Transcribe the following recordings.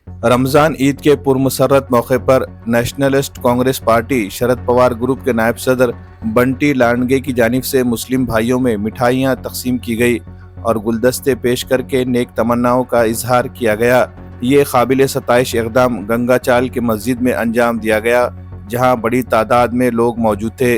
रमज़ान ईद के पुरमसरत मौके पर nationalist Congress party Sharad Pawar group के नायब सदर बंटी लांडगे की जानिब से मुस्लिम भाइयों में मिठाइयाँ तकसीम की गई और गुलदस्ते पेश करके नेक तमन्नाओं का इजहार किया गया। ये काबिल सताइश इक़दाम गंगा चाल के मस्जिद में अंजाम दिया गया, जहाँ बड़ी तादाद में लोग मौजूद थे।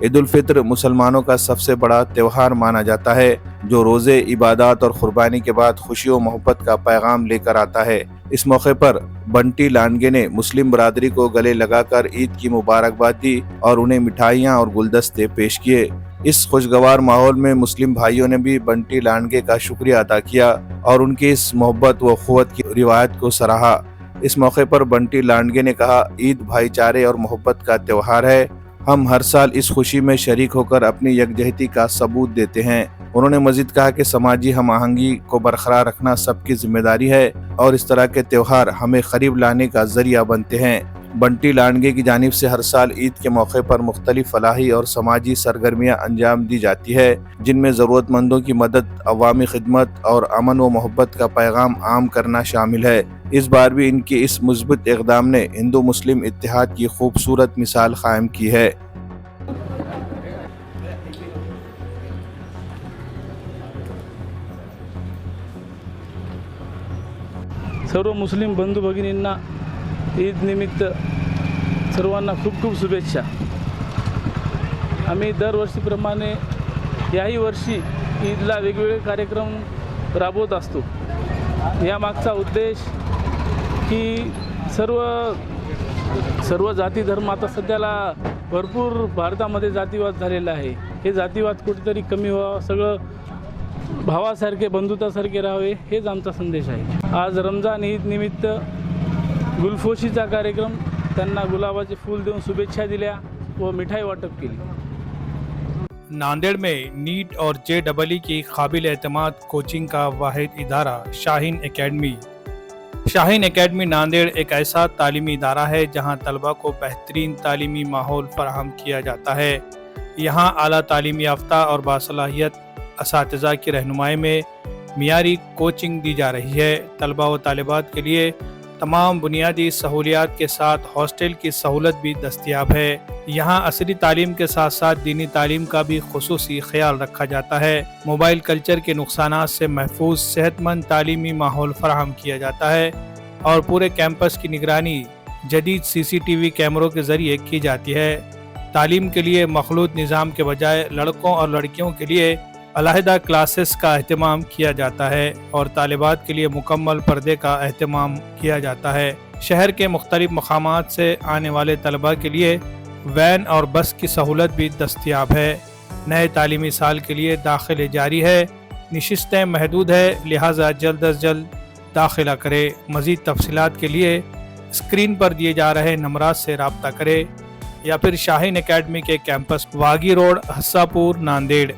ईद उल फित्र मुसलमानों का सबसे बड़ा त्यौहार माना जाता है, जो रोज़े, इबादत और कुर्बानी के बाद खुशी और मोहब्बत का पैगाम लेकर आता है। इस मौके पर बंटी लांडगे ने मुस्लिम बरादरी को गले लगाकर ईद की मुबारकबाद दी और उन्हें मिठाइयाँ और गुलदस्ते पेश किए। इस खुशगवार माहौल में मुस्लिम भाइयों ने भी बंटी लांडगे का शुक्रिया अदा किया और उनकी इस मोहब्बत व क़ुव्वत की रिवायत को सराहा। इस मौके पर बंटी लांडगे ने कहा, ईद भाईचारे और मोहब्बत का त्यौहार है। हम हर साल इस खुशी में शरीक होकर अपनी यकजहती का सबूत देते हैं। उन्होंने मजीद कहा कि समाजी हम आहंगी को बरकरार रखना सबकी जिम्मेदारी है और इस तरह के त्यौहार हमें करीब लाने का जरिया बनते हैं। बंटी लांडगे की जानिब से हर साल ईद के मौके पर मुख्तलिफ फलाही और समाजी सरगर्मियाँ अंजाम दी जाती है, जिनमें ज़रूरतमंदों की मदद, अवामी खिदमत और अमन व मोहब्बत का पैगाम आम करना शामिल है। इस बार भी इनके इस मुस्बित इक़दाम ने हिंदू मुस्लिम इत्तेहाद की खूबसूरत मिसाल कायम की है। सर्व मुस्लिम बंधू भगिनींना ईद निमित्त सर्वांना खूप खूप शुभेच्छा। आम्ही दरवर्षीप्रमाणे याही वर्षी ईदला वेगवेगळे कार्यक्रम राबवत असतो। यामागचा उद्देश की सर्व जाती धर्म आता सध्याला भरपूर भारतामध्ये जातीवाद झालेला आहे। हे जातीवाद कुठेतरी कमी व्हावा, सगळं भावासारखे बंधुतासारखे राहावे, हेच आमचा संदेश आहे। आज रमजान ईद निमित्त गुलफोशीचा कार्यक्रम, त्यांना गुलाबाचे फूल देऊन शुभेच्छा दिल्या व मिठाई वाटप केली। नांदेड़ में नीट और JEE की काबिल एतमाद कोचिंग का वाहिद इदारा शाहीन एकेडमी। शाहीन एकेडमी नांदेड़ एक ऐसा तालीमी इदारा है जहां तलबा को बेहतरीन तालीमी माहौल फराहम किया जाता है। यहां आला तालीमी याफ्ता और बासलाहियत असातिज़ा की रहनुमाई में मियारी कोचिंग दी जा रही है। तलबा व तालिबात के लिए तमाम बुनियादी सहूलियात के साथ हॉस्टल की सहूलत भी दस्तयाब है। यहाँ असली तालीम के साथ साथ दीनी तालीम का भी खुसूसी ख्याल रखा जाता है। मोबाइल कल्चर के नुकसानात से महफूज सेहतमंद तालीमी माहौल फराहम किया जाता है और पूरे कैंपस की निगरानी जदीद CCTV कैमरों के ज़रिए की जाती है। तालीम के लिए मखलूत निज़ाम के बजाय लड़कों और लड़कियों के लिए अलहदा क्लासेस का अहतमाम किया जाता है और तालिबात के लिए मुकम्मल पर्दे का अहतमाम किया जाता है। शहर के मुख्तलिफ मकामात से आने वाले तलबा के लिए वैन और बस की सहूलत भी दस्तयाब है। नए तालीमी साल के लिए दाखिले जारी है, नशिस्तें महदूद है, लिहाजा जल्द अज जल्द दाखिला करें। मज़ीद तफसीलात के लिए स्क्रीन पर दिए जा रहे नंबरात से रब्ता करें या फिर शाहीन एकेडमी के कैंपस वागी रोड, हस्सापुर, नांदेड़।